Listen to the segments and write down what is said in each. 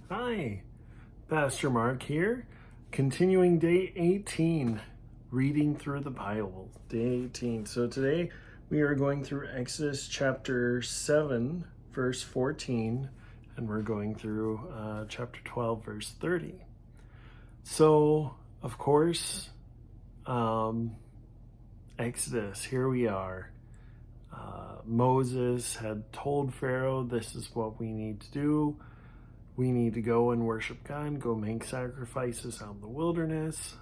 Hi, Pastor Mark here, continuing day 18, reading through the Bible, day 18. So today we are going through Exodus chapter 7, verse 14, and we're going through chapter 12, verse 30. So, of course, Exodus, here we are. Moses had told Pharaoh, this is what we need to do. We need to go and worship God, go make sacrifices out in the wilderness.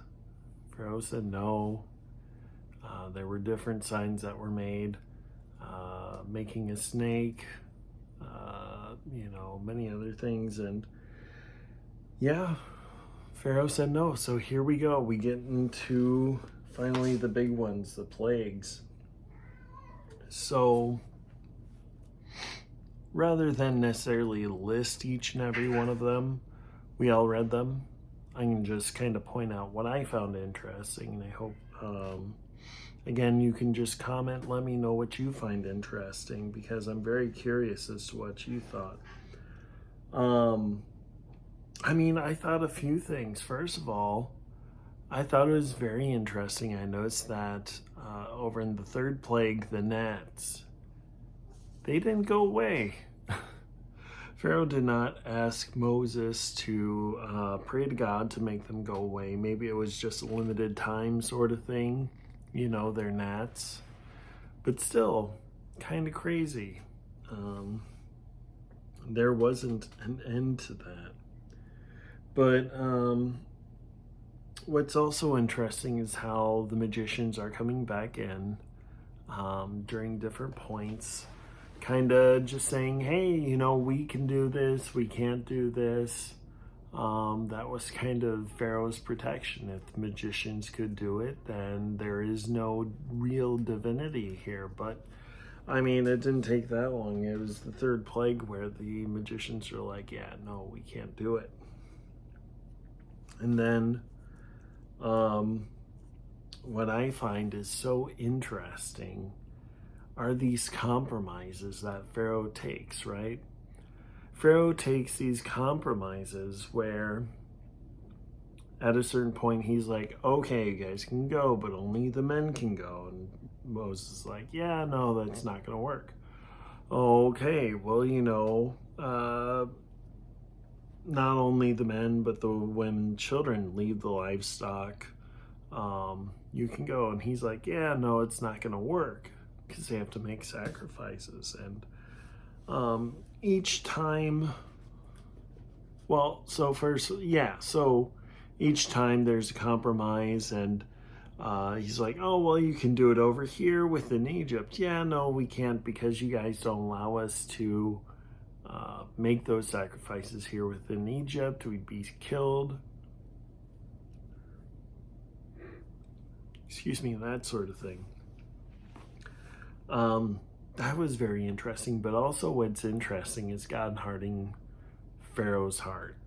Pharaoh said no. There were different signs that were made, making a snake, many other things. And yeah, Pharaoh said no. So here we go. We get into finally the big ones, the plagues. So rather than necessarily list each and every one of them, we all read them. I can just kind of point out what I found interesting, and I hope, again, you can just comment, let me know what you find interesting, because I'm very curious as to what you thought. I thought a few things. First of all, I thought it was very interesting. I noticed that over in the third plague, the gnats, they didn't go away. Pharaoh did not ask Moses to pray to God to make them go away. Maybe it was just a limited time sort of thing. They're gnats. But still, kind of crazy. There wasn't an end to that. But what's also interesting is how the magicians are coming back in during different points, kind of just saying, hey, we can do this, we can't do this. That was kind of Pharaoh's protection. If the magicians could do it, then there is no real divinity here. But it didn't take that long. It was the third plague where the magicians were like, yeah, no, we can't do it. And then what I find is so interesting are these compromises that Pharaoh takes, right? Pharaoh takes these compromises where at a certain point he's like, okay, you guys can go, but only the men can go. And Moses is like, yeah, no, that's not going to work. Okay, well, not only the men, but the women and children, leave the livestock. You can go. And he's like, yeah, no, it's not going to work, because they have to make sacrifices. And each time, so each time there's a compromise, and he's like, oh, well, you can do it over here within Egypt. Yeah, no, we can't, because you guys don't allow us to make those sacrifices here within Egypt. We'd be killed. Excuse me, that sort of thing. That was very interesting, but also what's interesting is God hardening Pharaoh's heart.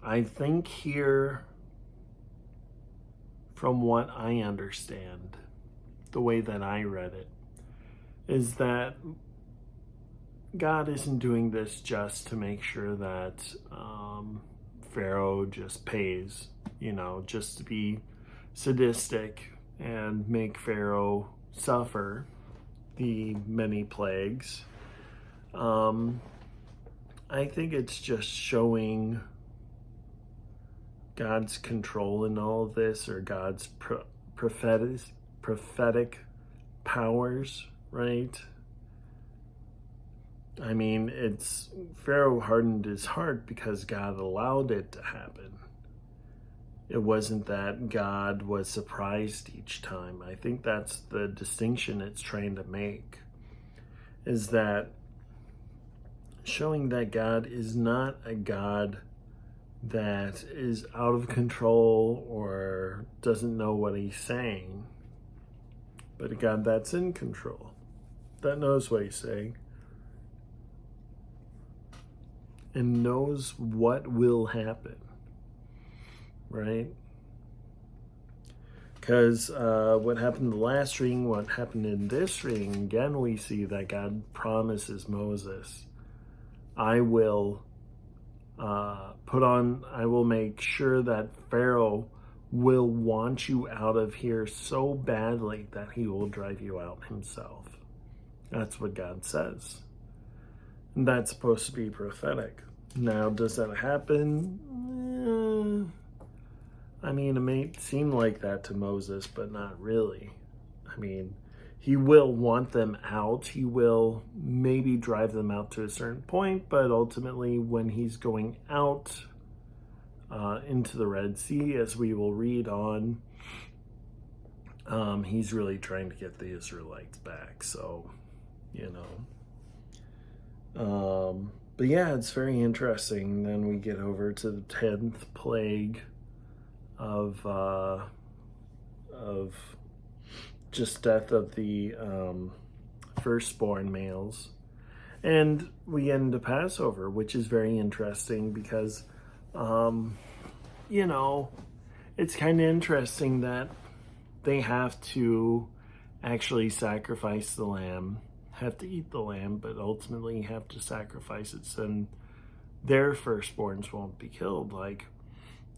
I think here, from what I understand, the way that I read it, is that God isn't doing this just to make sure that Pharaoh just pays, just to be sadistic and make Pharaoh suffer the many plagues. I think it's just showing God's control in all of this, or God's prophetic powers, right? It's Pharaoh hardened his heart because God allowed it to happen. It wasn't that God was surprised each time. I think that's the distinction it's trying to make, is that showing that God is not a God that is out of control or doesn't know what he's saying, but a God that's in control, that knows what he's saying, and knows what will happen, right? Because what happened in the last reading, what happened in this reading, again, we see that God promises Moses I will I will make sure that Pharaoh will want you out of here so badly that he will drive you out himself. That's what God says. And that's supposed to be prophetic. Now, does that happen? I mean, it may seem like that to Moses, but not really. I mean, he will want them out. He will maybe drive them out to a certain point, but ultimately when he's going out into the Red Sea, as we will read on, he's really trying to get the Israelites back. So, but yeah, it's very interesting. Then we get over to the 10th plague of just death of the firstborn males. And we get into Passover, which is very interesting because, it's kind of interesting that they have to actually sacrifice the lamb, have to eat the lamb, but ultimately have to sacrifice it so their firstborns won't be killed. Like,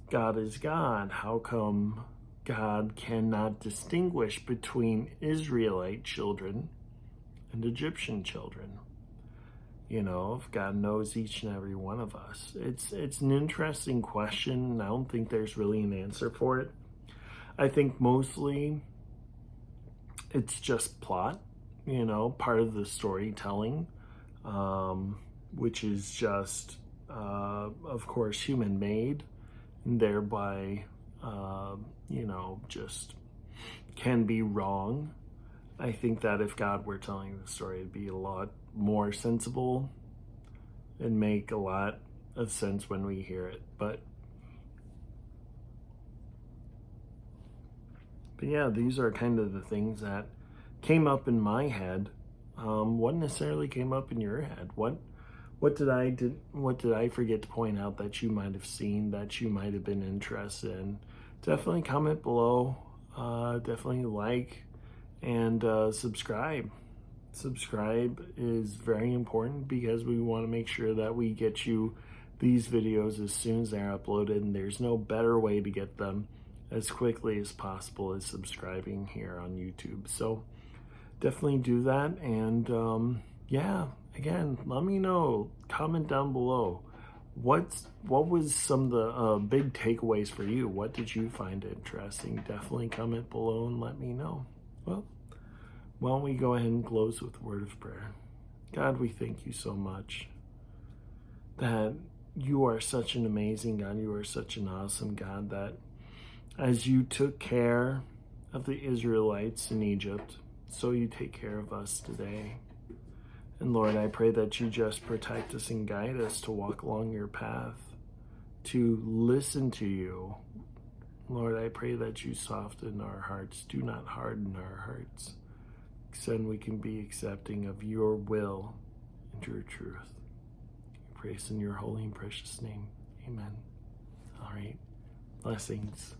God is God. How come God cannot distinguish between Israelite children and Egyptian children? If God knows each and every one of us. It's an interesting question, and I don't think there's really an answer for it. I think mostly it's just plot, part of the storytelling, which is just, of course, human-made, and thereby, just can be wrong. I think that if God were telling the story, it'd be a lot more sensible and make a lot of sense when we hear it. But yeah, these are kind of the things that came up in my head. What necessarily came up in your head? What did I forget to point out that you might have seen, that you might have been interested in? Definitely comment below. Definitely like and subscribe. Subscribe is very important because we want to make sure that we get you these videos as soon as they're uploaded, and there's no better way to get them as quickly as possible as subscribing here on YouTube. So definitely do that. And yeah, again, let me know, comment down below, what was some of the big takeaways for you? What did you find interesting? Definitely comment below and let me know. Well, why don't we go ahead and close with a word of prayer. God, we thank you so much that you are such an amazing God. You are such an awesome God, that as you took care of the Israelites in Egypt, so you take care of us today. And Lord, I pray that you just protect us and guide us to walk along your path, to listen to you. Lord, I pray that you soften our hearts. Do not harden our hearts. So we can be accepting of your will and your truth. I praise in your holy and precious name. Amen. All right. Blessings.